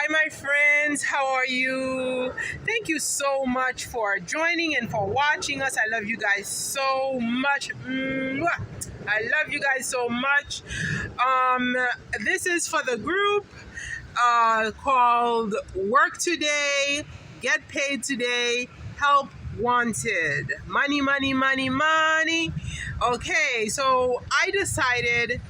Hi, my friends. How are you? Thank you so much for joining and for watching us. I love you guys so much. Mwah. I love you guys so much. This is for the group called Work Today, Get Paid Today, Help Wanted. Money, money, money, money. Okay, so I decided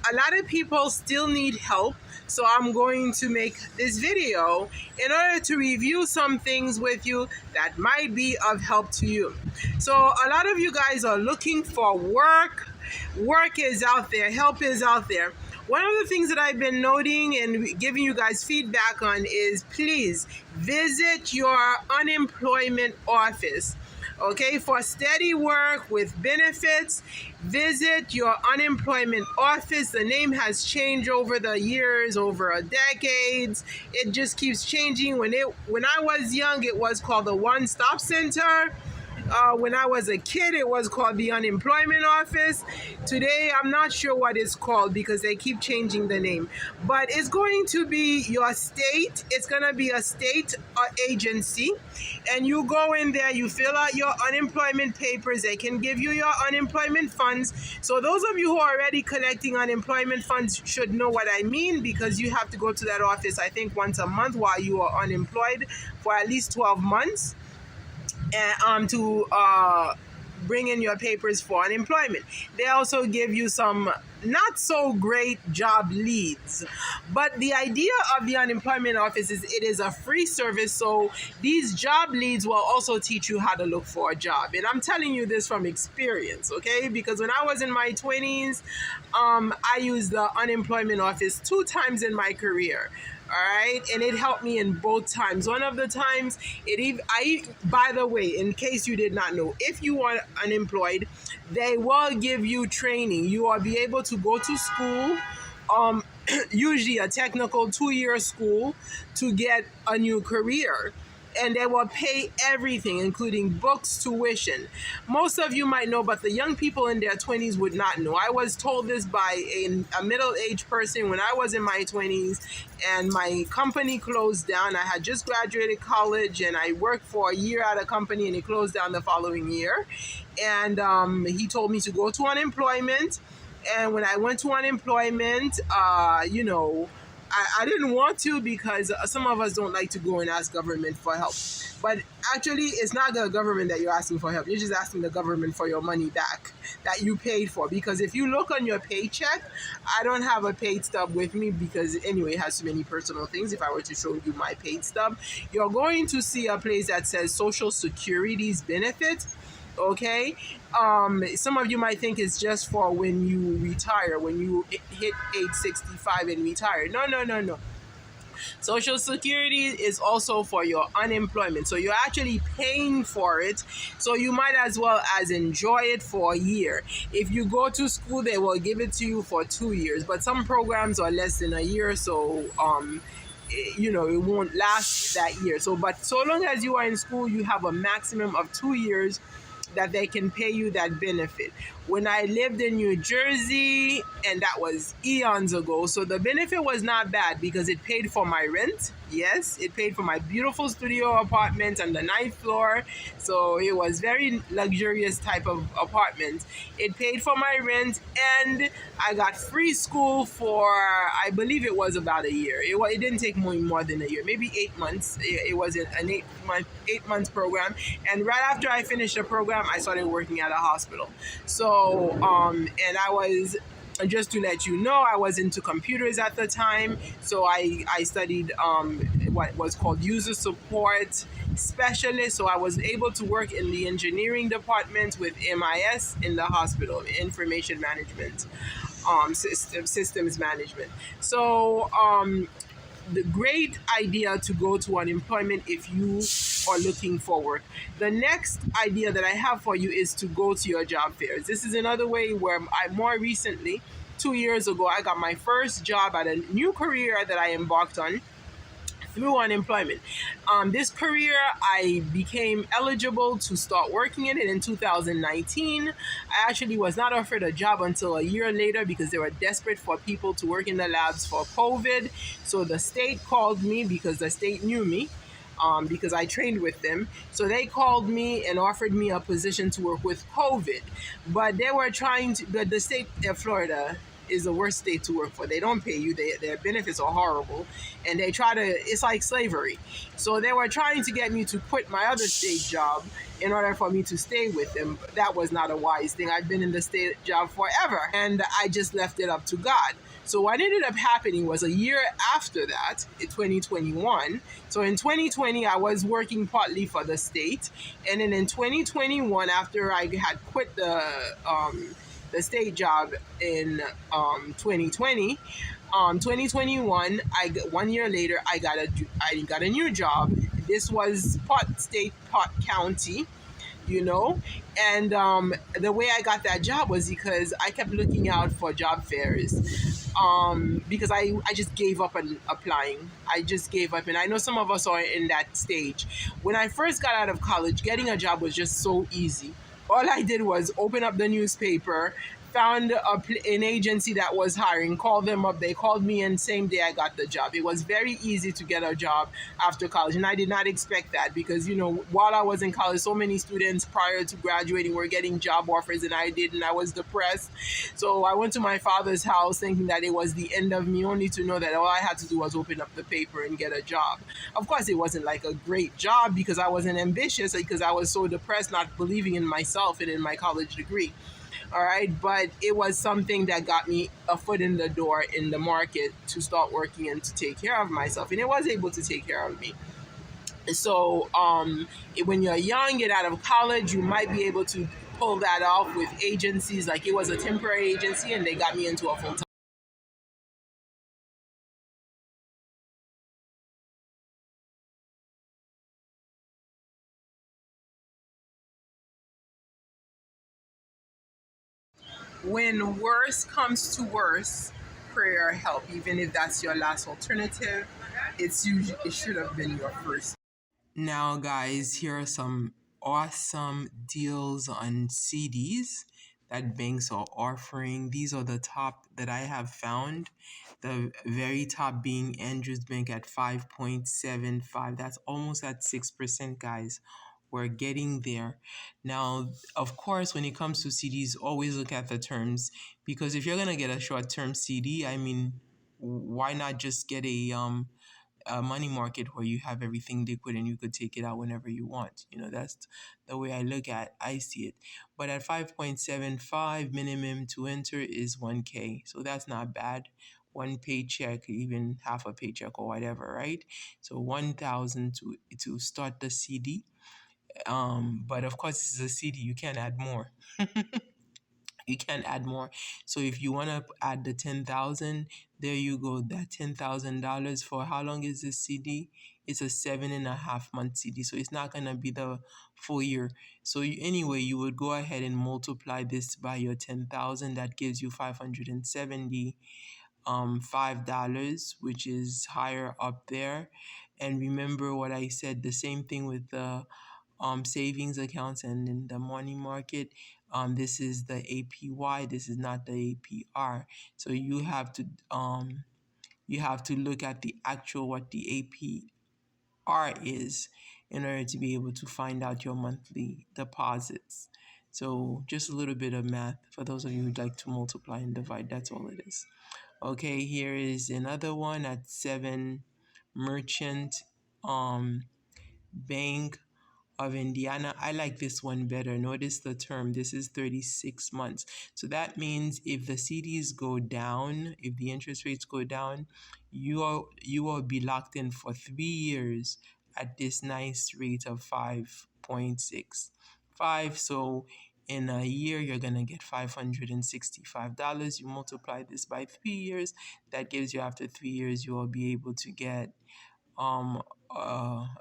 a lot of people still need help, so I'm going to make this video in order to review some things with you that might be of help to you. So a lot of you guys are looking for work. Work is out there, help is out there. One of the things that I've been noting and giving you guys feedback on is please visit your unemployment office. Okay, for steady work with benefits, visit your unemployment office. The name has changed over the years, over decades. It just keeps changing. When I was young, it was called the One Stop Center. When I was a kid, it was called the unemployment office. Today, I'm not sure what it's called because they keep changing the name. But it's going to be your state. It's going to be a state agency. And you go in there, you fill out your unemployment papers. They can give you your unemployment funds. So those of you who are already collecting unemployment funds should know what I mean, because you have to go to that office, I think, once a month while you are unemployed for at least 12 months. And to bring in your papers for unemployment. They also give you some not so great job leads. But the idea of the unemployment office is it is a free service, so these job leads will also teach you how to look for a job. And I'm telling you this from experience, okay? Because when I was in my 20s, I used the unemployment office 2 times in my career. All right, and it helped me in both times. One of the times, by the way, in case you did not know, if you are unemployed, they will give you training. You will be able to go to school, usually a technical 2-year school, to get a new career. And they will pay everything, including books, tuition. Most of you might know, but the young people in their 20s would not know. I was told this by a middle-aged person when I was in my 20s, and my company closed down. I had just graduated college, and I worked for a year at a company, and it closed down the following year. And he told me to go to unemployment. And when I went to unemployment, I didn't want to, because some of us don't like to go and ask government for help. But actually, it's not the government that you're asking for help. You're just asking the government for your money back that you paid for. Because if you look on your paycheck, I don't have a paid stub with me because anyway, it has too many personal things. If I were to show you my paid stub, you're going to see a place that says Social Security's benefits. Okay, some of you might think it's just for when you retire, when you hit age 65 and retire. No. Social Security is also for your unemployment. So you're actually paying for it. So you might as well as enjoy it for a year. If you go to school, they will give it to you for 2 years. But some programs are less than a year. So, it won't last that year. But so long as you are in school, you have a maximum of 2 years that they can pay you that benefit. When I lived in New Jersey, and that was eons ago, so the benefit was not bad because it paid for my rent. Yes, it paid for my beautiful studio apartment on the 9th floor. So it was very luxurious type of apartment. It paid for my rent, and I got free school for, I believe it was about a year. It didn't take more than a year, maybe 8 months. It was an 8 month program. And right after I finished the program, I started working at a hospital. So, and I was, just to let you know, I was into computers at the time. So I studied what was called user support specialist. So I was able to work in the engineering department with MIS in the hospital, information management, systems management. So the great idea to go to unemployment if you are looking for work. The next idea that I have for you is to go to your job fairs. This is another way where more recently, 2 years ago, I got my first job at a new career that I embarked on through unemployment. This career, I became eligible to start working in it in 2019. I actually was not offered a job until a year later because they were desperate for people to work in the labs for COVID. So the state called me because the state knew me. Because I trained with them. So they called me and offered me a position to work with COVID. But they were trying to, the state of Florida is the worst state to work for. They don't pay you, their benefits are horrible. And they try to, it's like slavery. So they were trying to get me to quit my other state job in order for me to stay with them. That was not a wise thing. I've been in the state job forever and I just left it up to God. So what ended up happening was a year after that, in 2021. So in 2020, I was working partly for the state, and then in 2021, after I had quit the state job in 2020, 2021, 1 year later, I got a new job. This was Pot State, Pot County, you know. And the way I got that job was because I kept looking out for job fairs. Because I just gave up on applying. I just gave up. And I know some of us are in that stage. When I first got out of college, getting a job was just so easy. All I did was open up the newspaper, found an agency that was hiring, called them up. They called me, and same day I got the job. It was very easy to get a job after college, and I did not expect that because, you know, while I was in college, so many students prior to graduating were getting job offers, and I didn't. I was depressed. So I went to my father's house thinking that it was the end of me, only to know that all I had to do was open up the paper and get a job. Of course, it wasn't like a great job because I wasn't ambitious, because I was so depressed, not believing in myself and in my college degree. All right, but it was something that got me a foot in the door in the market to start working and to take care of myself, and it was able to take care of me. So when you're young, get out of college, you might be able to pull that off with agencies. Like, it was a temporary agency and they got me into a full-time. When worse comes to worse, prayer help. Even if that's your last alternative, it should have been your first. Now, guys, here are some awesome deals on CDs that banks are offering. These are the top that I have found. The very top being Andrews Bank at 5.75. That's almost at 6%, guys. We're getting there. Now, of course, when it comes to CDs, always look at the terms, because if you're gonna get a short-term CD, I mean, why not just get a money market where you have everything liquid and you could take it out whenever you want. You know, that's the way I see it. But at 5.75, minimum to enter is 1K. So that's not bad. One paycheck, even half a paycheck or whatever, right? So 1,000 to start the CD. But of course, this is a CD. You can't add more. You can add more. So if you want to add the 10,000, there you go. That $10,000 for how long is this CD? It's a 7.5 month CD, so it's not gonna be the full year. So anyway, you would go ahead and multiply this by your 10,000. That gives you $575, which is higher up there. And remember what I said. The same thing with the savings accounts and in the money market. This is the APY. This is not the APR. So you have to look at the actual what the APR is in order to be able to find out your monthly deposits. So just a little bit of math for those of you who'd like to multiply and divide. That's all it is. Okay, here is another one at 7 Merchant Bank of Indiana. I like this one better. Notice the term. This is 36 months. So that means if the CDs go down, if the interest rates go down, you will be locked in for 3 years at this nice rate of 5.65. So in a year, you're going to get $565. You multiply this by 3 years. That gives you, after 3 years, you will be able to get a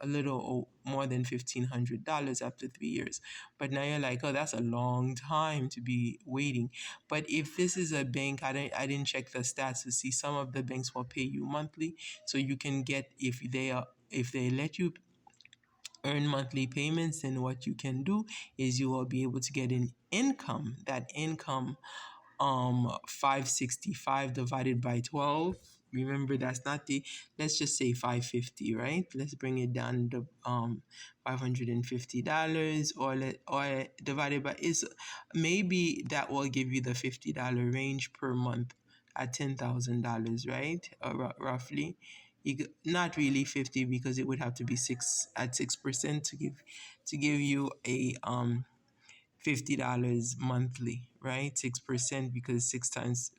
little more than $1,500 after 3 years. But now you're like, oh, that's a long time to be waiting. But if this is a bank, I didn't check the stats to see, some of the banks will pay you monthly, so you can get, if they let you earn monthly payments, then what you can do is you will be able to get an income. That income, 565 divided by 12, remember that's not the, let's just say 550, right? Let's bring it down to $550, or divided by, is maybe that will give you the $50 range per month at $10,000, right? Roughly. Not really 50, because it would have to be 6% to give you a $50 monthly, right? 6%,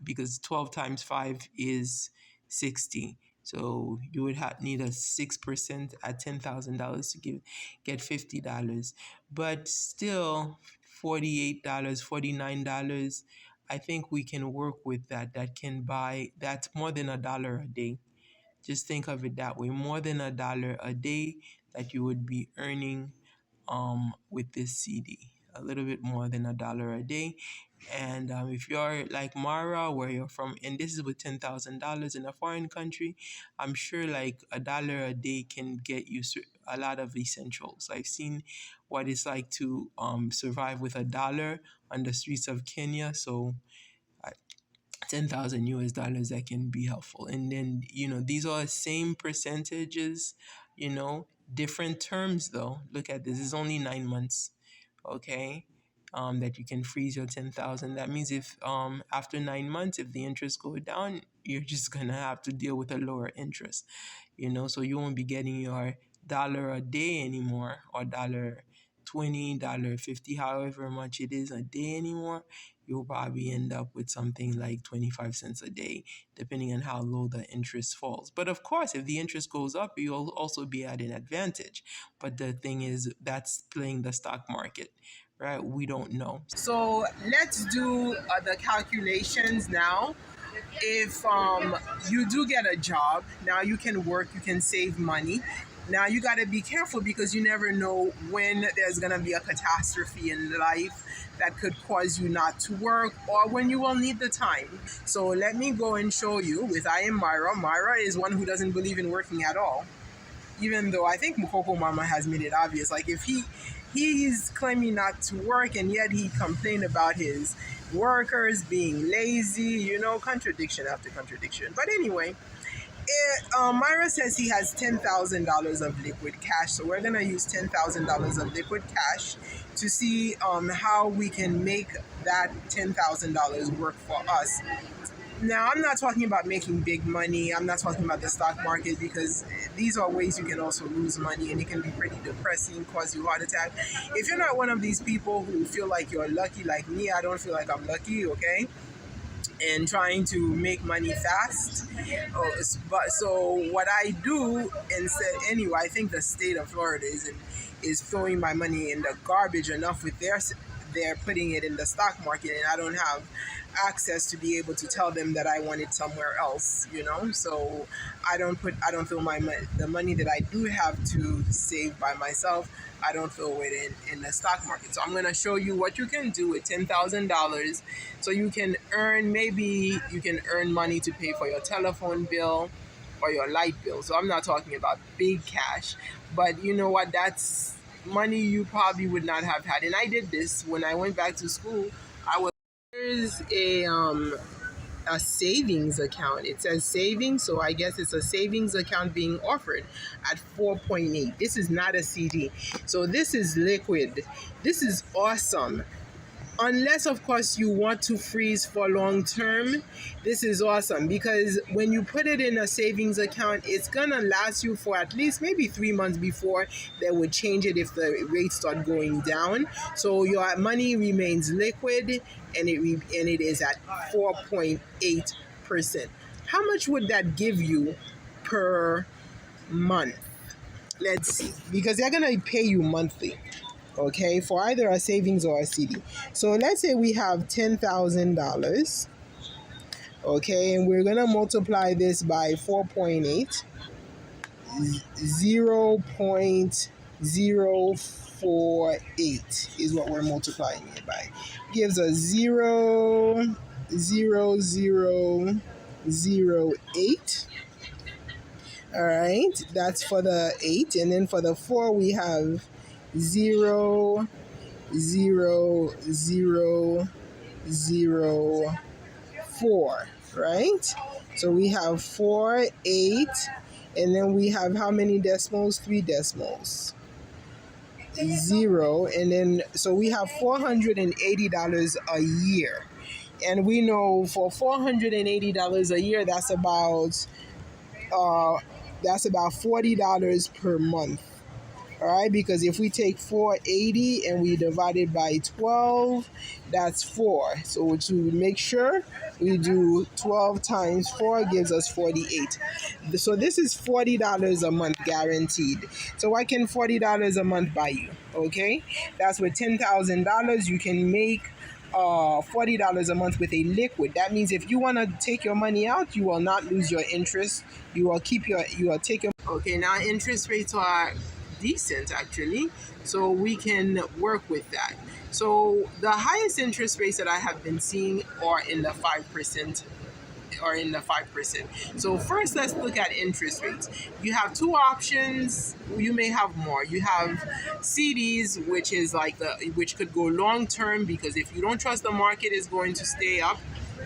because 12 times 5 is 60. So you would need a 6% at $10,000 to get $50. But still, $48, $49, I think we can work with that. That's more than $1 a day. Just think of it that way. More than $1 a day that you would be earning with this CD. A little bit more than $1 a day. And if you're like Mara, where you're from, and this is with $10,000 in a foreign country, I'm sure like $1 a day can get you a lot of essentials. I've seen what it's like to survive with $1 on the streets of Kenya. So 10,000 US dollars, that can be helpful. And then, these are the same percentages, different terms though. Look at this, it's only 9 months, okay, that you can freeze your 10,000. That means if after 9 months, if the interest go down, you're just gonna have to deal with a lower interest, so you won't be getting your $1 a day anymore, or $20, $50, however much it is a day anymore. You'll probably end up with something like 25 cents a day, depending on how low the interest falls. But of course, if the interest goes up, you'll also be at an advantage. But the thing is, that's playing the stock market, right? We don't know. So let's do the calculations now. If you do get a job, now you can work, you can save money. Now you got to be careful, because you never know when there's going to be a catastrophe in life that could cause you not to work, or when you will need the time. So let me go and show you with I am Myra. Myra is one who doesn't believe in working at all, even though I think Mukoko Mama has made it obvious. Like, if he's claiming not to work, and yet he complained about his workers being lazy, contradiction after contradiction. But anyway, Myra says he has $10,000 of liquid cash, so we're gonna use $10,000 of liquid cash to see how we can make that $10,000 work for us. Now, I'm not talking about making big money. I'm not talking about the stock market, because these are ways you can also lose money, and it can be pretty depressing, cause you heart attack. If you're not one of these people who feel like you're lucky, like me, I don't feel like I'm lucky, okay? And trying to make money fast. But so what I do instead, anyway, I think the state of Florida is throwing my money in the garbage enough with they're putting it in the stock market, and I don't have access to be able to tell them that I want it somewhere else, so I don't throw the money that I do have to save by myself. I don't throw it in the stock market. So I'm going to show you what you can do with $10,000, so you can earn money to pay for your telephone bill or your light bill. So I'm not talking about big cash, but you know what, that's money you probably would not have had. And I did this when I went back to school. There's a savings account. It says savings, so I guess it's a savings account being offered at 4.8. This is not a CD. So this is liquid. This is awesome. Unless, of course, you want to freeze for long term, this is awesome, because when you put it in a savings account, it's going to last you for at least maybe 3 months before they would change it if the rates start going down. So your money remains liquid, and it is at 4.8%. How much would that give you per month? Let's see, because they're going to pay you monthly. Okay, for either a savings or a CD. So let's say we have $10,000. Okay, and we're gonna multiply this by 4.8. 0.048 is what we're multiplying it by. Gives us 0.0008. All right, that's for the 8. And then for the 4, we have 0.0004, right? So we have 4, 8, and then we have how many decimals? 3 decimals. 0, and then so we have $480 a year. And we know for $480 a year, that's about $40 per month. All right, because if we take 480 and we divide it by 12, that's 4. So to make sure we do 12 times 4 gives us 48. So this is $40 a month guaranteed. So what can $40 a month buy you? Okay, that's with $10,000 you can make $40 a month with a liquid. That means if you want to take your money out, you will not lose your interest. You will take your. Okay, now interest rates are decent actually, so we can work with that. So the highest interest rates that I have been seeing are in the 5%. So first, let's look at interest rates. You have two options. You may have more. You have CDs, which could go long term, because if you don't trust the market is going to stay up,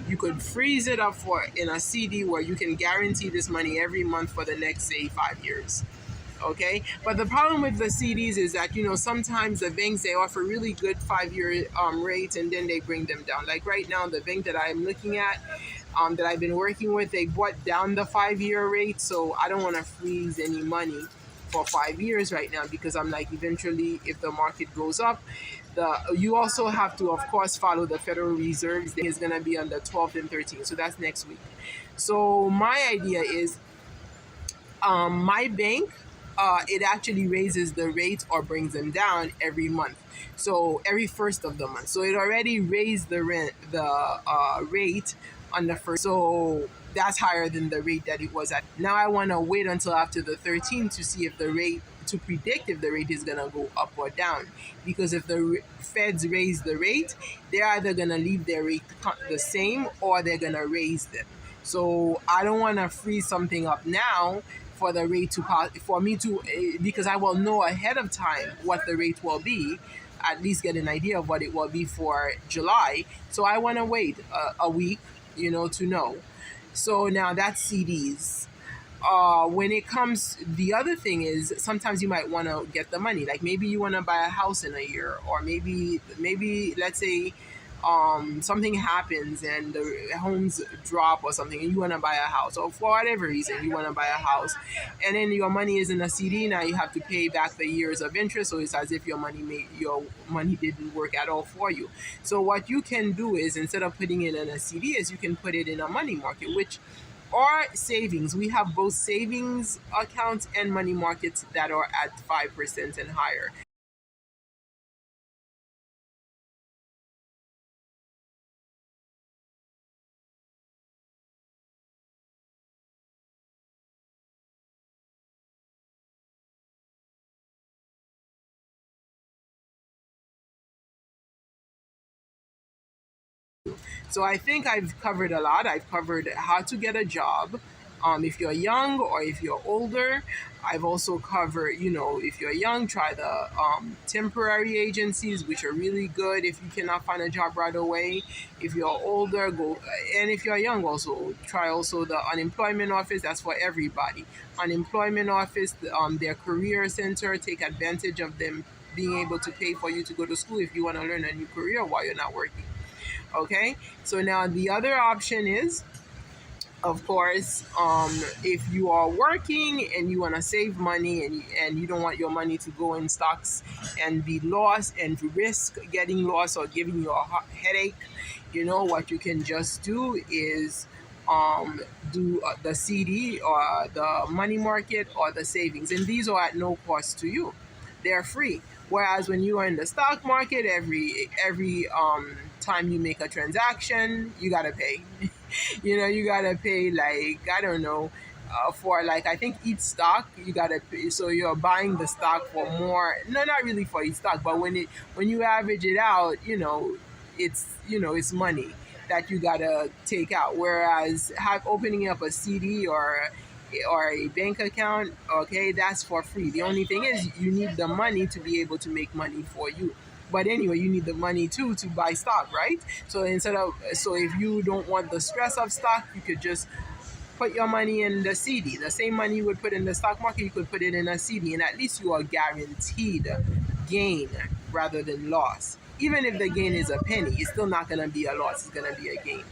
you could freeze it up in a CD where you can guarantee this money every month for the next, say, 5 years. Okay, but the problem with the CDs is that, sometimes the banks, they offer really good 5-year rates, and then they bring them down. Like right now, the bank that I'm looking at, that I've been working with, they brought down the 5-year rate. So I don't want to freeze any money for 5 years right now, because I'm like, eventually, if the market goes up, you also have to, of course, follow the Federal Reserve's. It's going to be on the 12th and 13th, so that's next week. So my idea is, my bank, it actually raises the rates or brings them down every month. So every first of the month. So it already raised the rate on the first. So that's higher than the rate that it was at. Now I want to wait until after the 13th to see if to predict if the rate is going to go up or down. Because if the feds raise the rate, they're either going to leave their rate the same or they're going to raise them. So I don't want to freeze something up now for the rate because I will know ahead of time what the rate will be, at least get an idea of what it will be for July. So I want to wait a week, to know. So now that's CDs. When it comes, the other thing is, sometimes you might want to get the money. Like maybe you want to buy a house in a year, or maybe let's say something happens and the homes drop or something, and you want to buy a house, or for whatever reason you want to buy a house, and then your money is in a CD. Now you have to pay back the years of interest, so it's as if your money didn't work at all for you. So what you can do is, instead of putting it in a CD, is you can put it in a money market, or savings. We have both savings accounts and money markets that are at 5% and higher. So I think I've covered a lot. I've covered how to get a job, if you're young or if you're older. I've also covered, if you're young, try the temporary agencies, which are really good if you cannot find a job right away. If you're older, go. And if you're young, also try also the unemployment office. That's for everybody. Unemployment office, their career center. Take advantage of them being able to pay for you to go to school if you want to learn a new career while you're not working. Okay, so now the other option is, of course, if you are working and you want to save money, and you don't want your money to go in stocks and be lost and risk getting lost or giving you a headache, what you can just do is do the CD or the money market or the savings, and these are at no cost to you. They're free. Whereas when you are in the stock market, every time you make a transaction, you gotta pay. You gotta pay, like, I don't know, for like I think each stock you gotta pay, so you're buying the stock for more. No, not really for each stock, but when you average it out, it's money that you gotta take out. Whereas opening up a CD or a bank account, okay, that's for free. The only thing is you need the money to be able to make money for you. But anyway, you need the money too to buy stock, right? So if you don't want the stress of stock, you could just put your money in the CD. The same money you would put in the stock market, you could put it in a CD, and at least you are guaranteed gain rather than loss. Even if the gain is a penny, it's still not going to be a loss, it's going to be a gain.